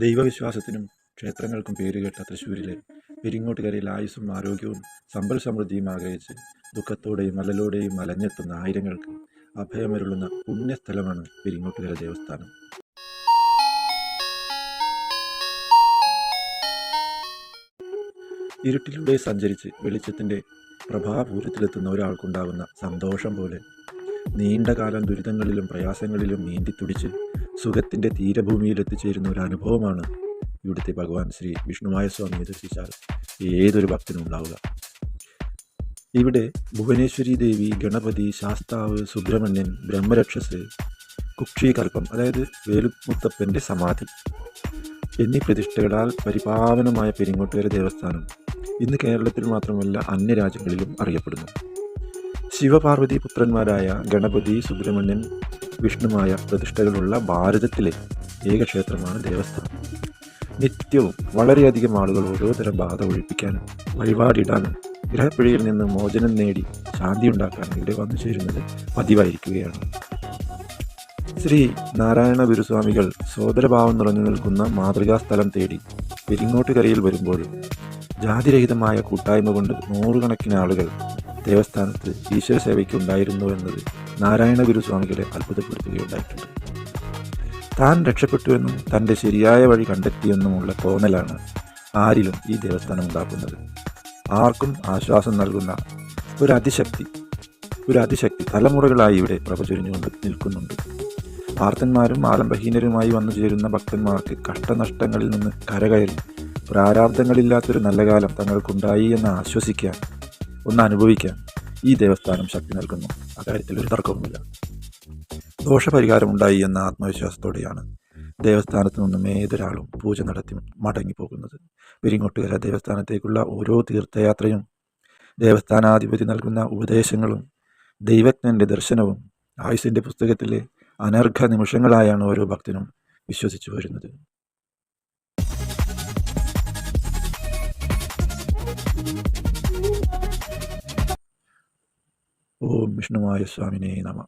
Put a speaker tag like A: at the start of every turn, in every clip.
A: ദൈവവിശ്വാസത്തിനും ക്ഷേത്രങ്ങൾക്കും പേരുകേട്ട തൃശ്ശൂരിലെ പെരിങ്ങോട്ടുകരയിൽ ആയുസ്സും ആരോഗ്യവും സമ്പൽ സമൃദ്ധിയും ആഗ്രഹിച്ച് ദുഃഖത്തോടെയും അലലോടെയും അലഞ്ഞെത്തുന്ന ആയിരങ്ങൾക്ക് അഭയമരുളുന്ന പുണ്യസ്ഥലമാണ് പെരിങ്ങോട്ടുകര ദേവസ്ഥാനം. ഇരുട്ടിലൂടെ സഞ്ചരിച്ച് വെളിച്ചത്തിൻ്റെ പ്രഭാപൂരത്തിലെത്തുന്ന ഒരാൾക്കുണ്ടാകുന്ന സന്തോഷം പോലെ നീണ്ടകാലം ദുരിതങ്ങളിലും പ്രയാസങ്ങളിലും നീന്തിത്തുടിച്ച് സുഖത്തിൻ്റെ തീരഭൂമിയിൽ എത്തിച്ചേരുന്ന ഒരു അനുഭവമാണ് ഇവിടുത്തെ ഭഗവാൻ ശ്രീ വിഷ്ണുമായ സ്വാമിയെ ദർശിച്ചാൽ ഏതൊരു ഭക്തനും ഉണ്ടാവുക. ഇവിടെ ഭുവനേശ്വരി ദേവി, ഗണപതി, ശാസ്താവ്, സുബ്രഹ്മണ്യൻ, ബ്രഹ്മരക്ഷസ്, കുക്ഷീകൽപ്പം അതായത് വേലുമുത്തപ്പൻ്റെ സമാധി എന്നീ പ്രതിഷ്ഠകളാൽ പരിപാവനമായ പെരിങ്ങോട്ടുകര ദേവസ്ഥാനം ഇന്ന് കേരളത്തിൽ മാത്രമല്ല അന്യരാജ്യങ്ങളിലും അറിയപ്പെടുന്നു. ശിവപാർവതി പുത്രന്മാരായ ഗണപതി, സുബ്രഹ്മണ്യൻ, വിഷ്ണുമായ പ്രതിഷ്ഠകളുള്ള ഭാരതത്തിലെ ഏക ക്ഷേത്രമാണ് ദേവസ്ഥാനം. നിത്യവും വളരെയധികം ആളുകൾ ഓരോ തരം ബാധ ഒഴിപ്പിക്കാനും വഴിപാടിടാനും ഗ്രഹപ്പിഴയിൽ നിന്ന് മോചനം നേടി ശാന്തി ഉണ്ടാക്കാനും ഇവിടെ വന്നു ചേരുന്നത് പതിവായിരിക്കുകയാണ്. ശ്രീ നാരായണ ഗുരുസ്വാമികൾ സോദരഭാവം നിറഞ്ഞു നിൽക്കുന്ന മാതൃകാ സ്ഥലം തേടി പെരിങ്ങോട്ടുകരയിൽ വരുമ്പോൾ ജാതിരഹിതമായ കൂട്ടായ്മ കൊണ്ട് നൂറുകണക്കിന് ആളുകൾ ദേവസ്ഥാനത്ത് ഈശ്വര സേവയ്ക്ക് ഉണ്ടായിരുന്നു എന്നത് നാരായണ ഗുരുസ്വാമികളെ അത്ഭുതപ്പെടുത്തുകയുണ്ടായിട്ടുണ്ട്. താൻ രക്ഷപ്പെട്ടുവെന്നും തൻ്റെ ശരിയായ വഴി കണ്ടെത്തിയെന്നുമുള്ള തോന്നലാണ് ആരിലും ഈ ദേവസ്ഥാനം ഉണ്ടാക്കുന്നത്. ആർക്കും ആശ്വാസം നൽകുന്ന ഒരു അതിശക്തി തലമുറകളായി ഇവിടെ പ്രഭചൊരിഞ്ഞുകൊണ്ട് നിൽക്കുന്നുണ്ട്. ആർത്തന്മാരും ആലംബഹീനരുമായി വന്നു ചേരുന്ന ഭക്തന്മാർക്ക് കഷ്ടനഷ്ടങ്ങളിൽ നിന്ന് കരകയറി പ്രാരാബ്ദങ്ങളില്ലാത്തൊരു നല്ല കാലം തങ്ങൾക്കുണ്ടായി എന്ന് ആശ്വസിക്കാൻ, ഒന്ന് അനുഭവിക്കാൻ ഈ ദേവസ്ഥാനം ശക്തി നൽകുന്നു. അക്കാര്യത്തിൽ ഒരു തർക്കവുമില്ല. ദോഷപരിഹാരമുണ്ടായി എന്ന ആത്മവിശ്വാസത്തോടെയാണ് ദേവസ്ഥാനത്തു നിന്നും ഏതൊരാളും പൂജ നടത്തി മടങ്ങിപ്പോകുന്നത്. പെരിങ്ങോട്ടുകര ദേവസ്ഥാനത്തേക്കുള്ള ഓരോ തീർത്ഥയാത്രയും ദേവസ്ഥാനാധിപതി നൽകുന്ന ഉപദേശങ്ങളും ദൈവജ്ഞൻ്റെ ദർശനവും ആയുസിൻ്റെ പുസ്തകത്തിലെ അനർഘ നിമിഷങ്ങളായാണ് ഓരോ ഭക്തനും വിശ്വസിച്ചു വരുന്നത്. ഓം വിഷ്ണുമായ സ്വാമിനേ നമ.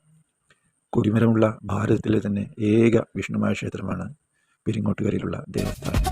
A: കൊടിമരമുള്ള ഭാരതത്തിലെ തന്നെ ഏക വിഷ്ണുമായ ക്ഷേത്രമാണ് പെരിങ്ങോട്ടുകരയിലുള്ള ദേവസ്ഥാനം.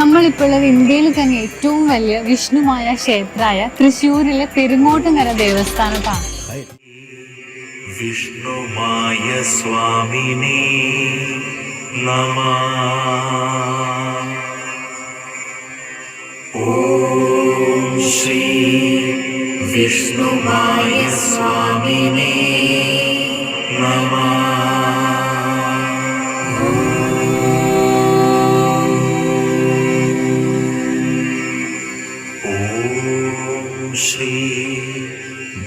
B: നമ്മളിപ്പോൾ ഉള്ളത് ഇന്ത്യയിൽ തന്നെ ഏറ്റവും വലിയ വിഷ്ണുമായ ക്ഷേത്രമായ തൃശ്ശൂരിലെ പെരിങ്ങോട്ടുകര ദേവസ്ഥാനത്താണ്.
C: വിഷ്ണുമായ സ്വാമിനേ നമഃ. ഓം ശ്രീ വിഷ്ണുമായ സ്വാമിനേ നമഃ. ശ്രീ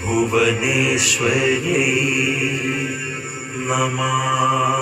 C: ഭുവനേശ്വരി നമഃ.